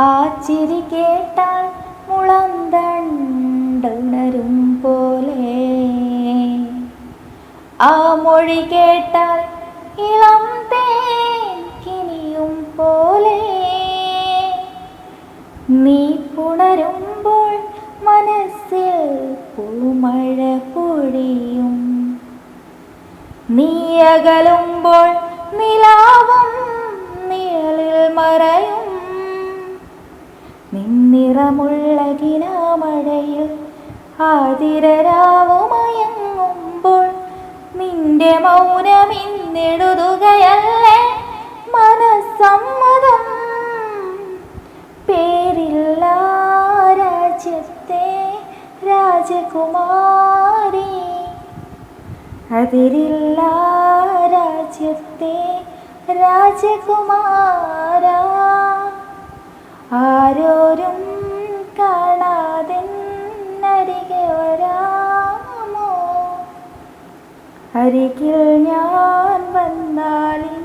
ആ ചിരി കേട്ടാൽ മുളന്തണ്ടുണരും പോലെ, ആ മൊഴി കേട്ടാൽ ഇളം തേൻ കിനിയും പോലെ, നീ പുണരുമ്പോൾ മനസ്സിൽ പൂമഴ പൊഴിയും, നീ അകലുമ്പോൾ നിലാവും നിഴലിൽ മറയും. നിന്നിറമുള്ള കിനാമഴയിൽ ആതിരരാവുമയങ്ങുമ്പോൾ നിന്റെ മൗനമിന്നെഴുതുകയല്ലേ മനസ്സമ്മതം. പേരില്ല രാജ്യത്തെ രാജകുമാരി, അതിരില്ല രാജ്യത്തെ രാജകുമാര. ആരോരും കാണാതെ അരികെ വരാമോ? അരികിൽ ഞാൻ വന്നാലും